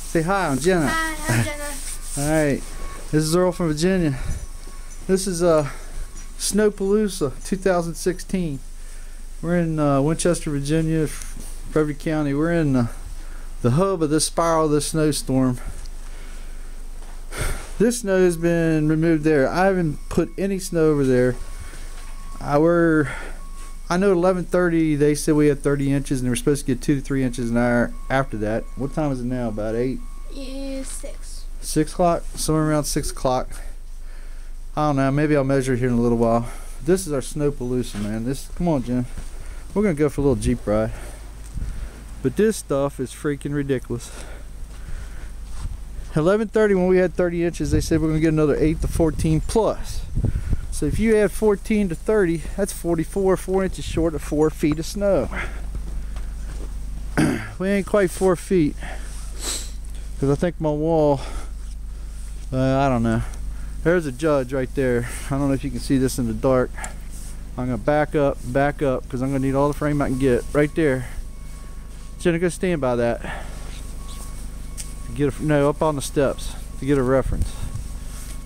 Say hi, I'm Jenna. Hi, I'm Jenna. Alright, this is Earl from Virginia. This is Snowpalooza 2016. We're in Winchester, Virginia, Frederick County. We're in the hub of this spiral of this snowstorm. This snow has been removed there. I haven't put any snow over there. I know at 11:30 they said we had 30 inches and they were supposed to get 2 to 3 inches an hour after that. What time is it now? About 8? Yeah, 6. 6 o'clock? Somewhere around 6 o'clock. I don't know. Maybe I'll measure it here in a little while. This is our Snowpalooza, man. Come on, Jen. We're going to go for a little Jeep ride. But this stuff is freaking ridiculous. 11:30 when we had 30 inches, they said we're going to get another 8 to 14 plus. So if you add 14 to 30, that's 44, 4 inches short of 4 feet of snow. We ain't quite 4 feet. Because I think my wall, I don't know. There's a judge right there. I don't know if you can see this in the dark. I'm going to back up, because I'm going to need all the frame I can get. Right there. Jenna, go stand by that. No, up on the steps to get a reference.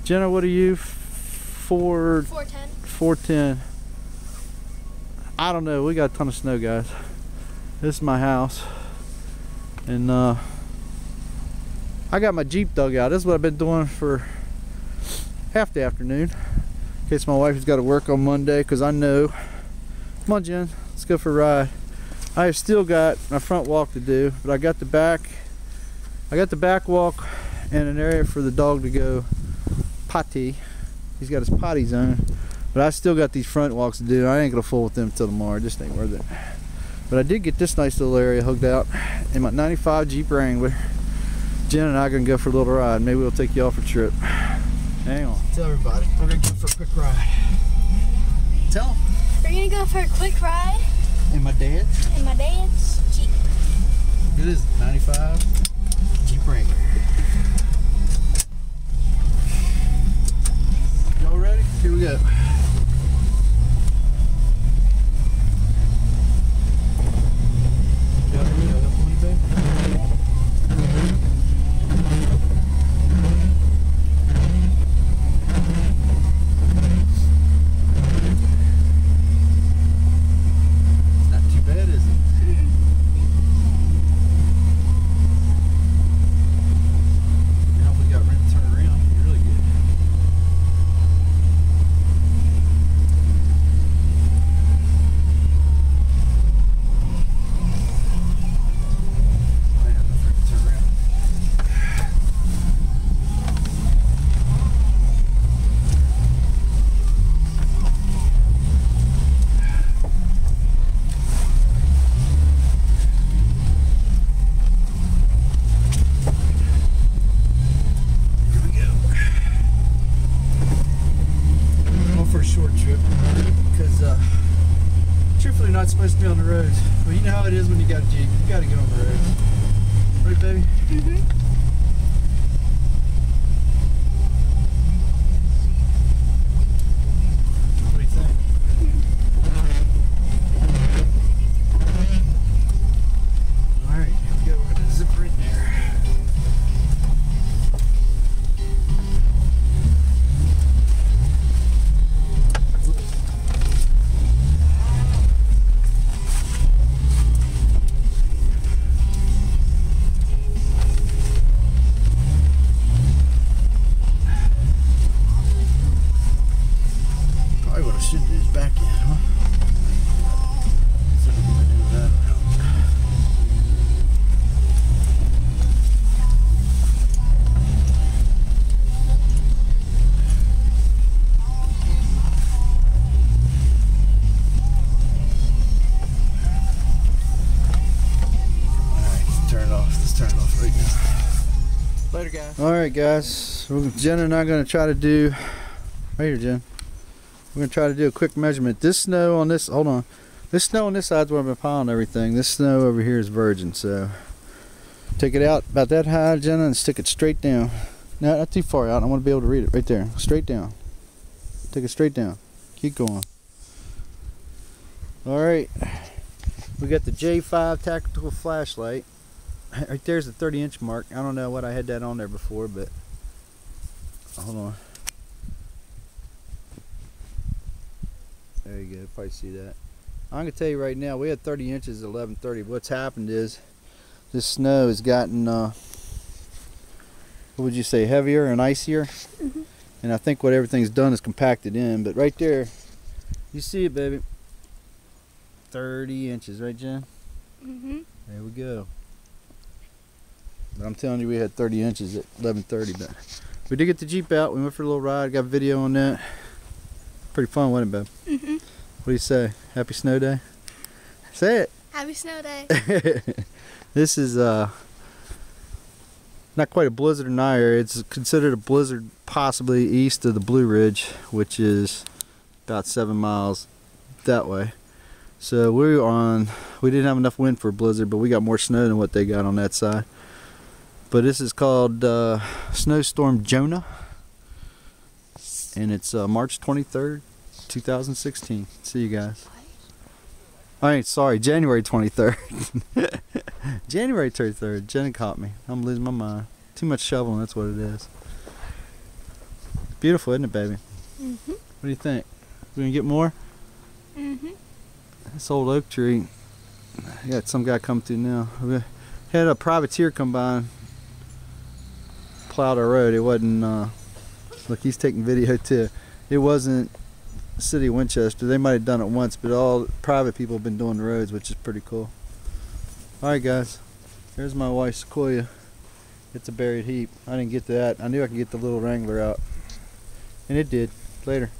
Jenna, what are you? 410. 410. I don't know. We got a ton of snow, guys. This is my house. And I got my Jeep dug out. This is what I've been doing for half the afternoon. In case my wife has got to work on Monday, because I know. Come on, Jen. Let's go for a ride. I have still got my front walk to do, but I got the back walk and an area for the dog to go potty. He's got his potty zone, but I still got these front walks to do. I ain't gonna fool with them until tomorrow. It just ain't worth it. But I did get this nice little area hooked out in my 95 Jeep Wrangler. Jen and I are gonna go for a little ride. Maybe we'll take you all for a trip. Hang on. Tell everybody we're gonna go for a quick ride. Tell them. We're gonna go for a quick ride. In my dad's? In my dad's Jeep. It is 95 Jeep Wrangler. Y'all ready? Here we go. Not supposed to be on the roads. Well, you know how it is when you got a Jeep. You got to get on the roads. Right, baby? Mm-hmm. What do you think? All right, here we go. We're going to zip right there. Later, guys. All right, guys. Jen and I are going to try to do right here, Jen. We're going to try to do a quick measurement. This snow on this, hold on. This snow on this side is where I've been piling everything. This snow over here is virgin, so take it out about that high, Jenna, and stick it straight down. No, not too far out. I want to be able to read it right there. Straight down. Take it straight down. Keep going. All right. We got the J5 tactical flashlight. Right there's the 30-inch mark. I don't know what I had that on there before, but hold on. There you go. Probably see that. I'm gonna tell you right now, we had 30 inches at 11:30. What's happened is this snow has gotten, what would you say, heavier and icier? Mm-hmm. And I think what everything's done is compacted in. But right there, you see it, baby. 30 inches, right, Jen? Mm-hmm. There we go. But I'm telling you, we had 30 inches at 11:30. But we did get the Jeep out. We went for a little ride. Got video on that. Pretty fun, wasn't it, babe? Mm-hmm. What do you say? Happy snow day? Say it. Happy snow day. This is not quite a blizzard in our area. It's considered a blizzard possibly east of the Blue Ridge, which is about 7 miles that way. So we didn't have enough wind for a blizzard, but we got more snow than what they got on that side. But this is called Snowstorm Jonah, and it's March 23rd, 2016. See you guys. Sorry, January 23rd. January 23rd. Jenna caught me. I'm losing my mind. Too much shoveling, that's what it is. Beautiful, isn't it, baby? Mm-hmm. What do you think? We gonna get more? Mm-hmm. This old oak tree. I got some guy come through now. We had a privateer come by and plowed our road. It wasn't, look, he's taking video too. It wasn't City of Winchester. They might have done it once, but all private people have been doing the roads, which is pretty cool. Alright guys, there's my wife's Sequoia. It's a buried heap. I didn't get that. I knew I could get the little Wrangler out, and it did. Later.